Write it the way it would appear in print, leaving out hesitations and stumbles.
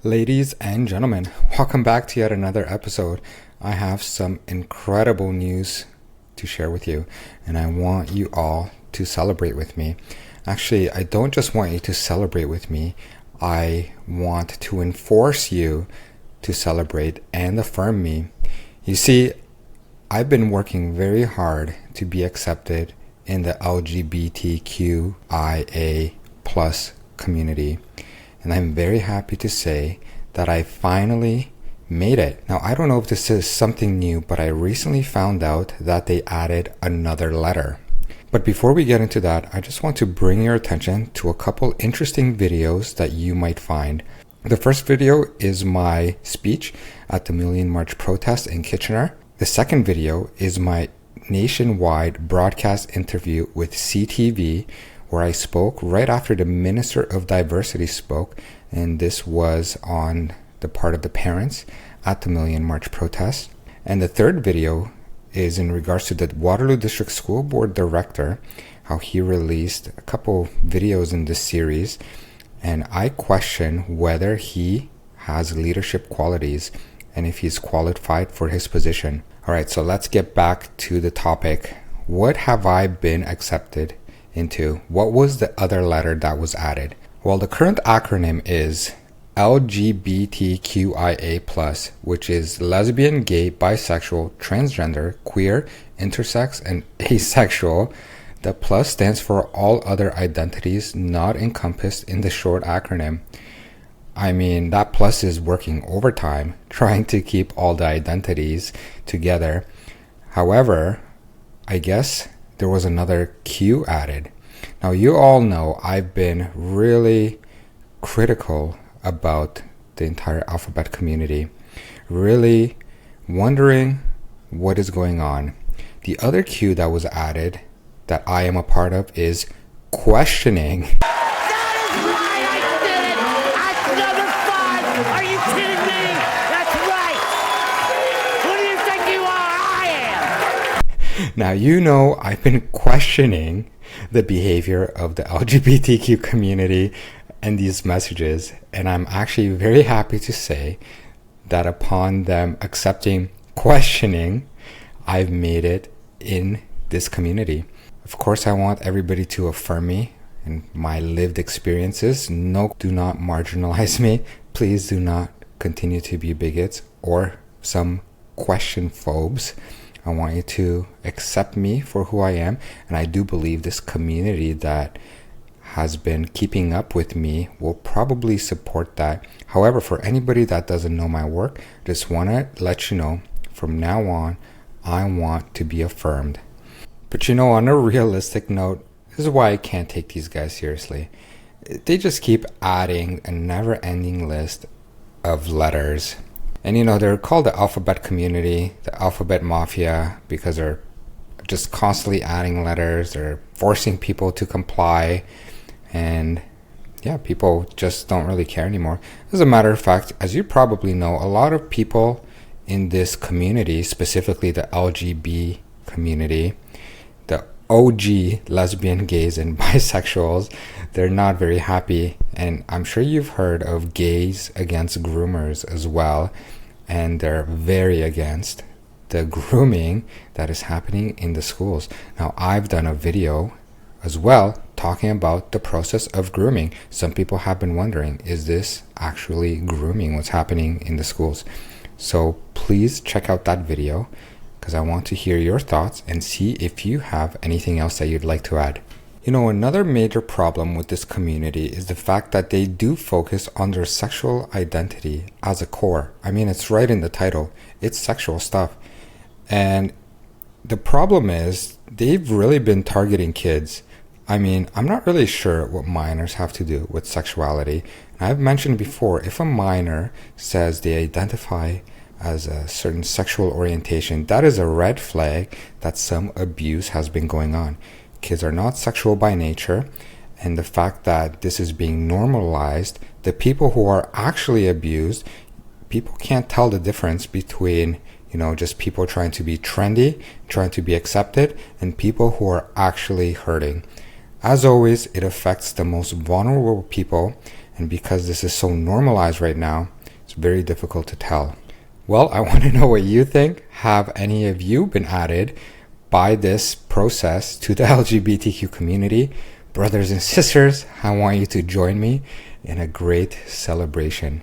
Ladies and gentlemen, welcome back to yet another episode. I have some incredible news to share with you, and I want you all to celebrate with me. Actually, I don't just want you to celebrate with me, I want to enforce you to celebrate and affirm me. You see, I've been working very hard to be accepted in the LGBTQIA plus community. And I'm very happy to say that I finally made it. Now, I don't know if this is something new, but I recently found out that they added another letter. But before we get into that, I just want to bring your attention to a couple interesting videos that you might find. The first video is my speech at the Million March protest in Kitchener. The second video is my nationwide broadcast interview with CTV, where I spoke right after the Minister of Diversity spoke, and this was on the part of the parents at the Million March protest. And the third video is in regards to the Waterloo District School Board Director, how he released a couple videos in this series, and I question whether he has leadership qualities and if he's qualified for his position. Alright, so let's get back to the topic. What have I been accepted into? What was the other letter that was added? Well, the current acronym is LGBTQIA+, which is lesbian, gay, bisexual, transgender, queer, intersex, and asexual. The plus stands for all other identities not encompassed in the short acronym. I mean, that plus is working overtime, trying to keep all the identities together. However, I guess there was another Q added. Now, you all know I've been really critical about the entire alphabet community, really wondering what is going on. The other Q that was added that I am a part of is questioning. That is why I did it! That's number 5! Are you kidding me? That's right! Who do you think you are? I am! Now, you know I've been questioning the behavior of the LGBTQ community and these messages, and I'm actually very happy to say that upon them accepting questioning, I've made it in this community. Of course, I want everybody to affirm me and my lived experiences. No, do not marginalize me. Please do not continue to be bigots or some question phobes. I want you to accept me for who I am, and I do believe this community that has been keeping up with me will probably support that. However, for anybody that doesn't know my work, just want to let you know from now on, I want to be affirmed. But you know, on a realistic note, this is why I can't take these guys seriously. They just keep adding a never-ending list of letters. And you know, they're called the alphabet community, the alphabet mafia, because they're just constantly adding letters. They're forcing people to comply. And yeah, people just don't really care anymore. As a matter of fact, as you probably know, a lot of people in this community, specifically the LGB community, the OG lesbian, gays, and bisexuals, they're not very happy. And I'm sure you've heard of gays against groomers as well. And they're very against the grooming that is happening in the schools. Now, I've done a video as well talking about the process of grooming. Some people have been wondering, is this actually grooming, what's happening in the schools? So please check out that video, because I want to hear your thoughts and see if you have anything else that you'd like to add. You know, another major problem with this community is the fact that they do focus on their sexual identity as a core. I mean, it's right in the title. It's sexual stuff. And the problem is they've really been targeting kids. I mean, I'm not really sure what minors have to do with sexuality. And I've mentioned before, if a minor says they identify as a certain sexual orientation, that is a red flag that some abuse has been going on. Kids are not sexual by nature, and the fact that this is being normalized, the people who are actually abused, people can't tell the difference between, you know, just people trying to be trendy, trying to be accepted, and people who are actually hurting. As always, it affects the most vulnerable people, And because this is so normalized right now, it's very difficult to tell. Well, I want to know what you think. Have any of you been added by this process to the LGBTQ community? Brothers and sisters, I want you to join me in a great celebration.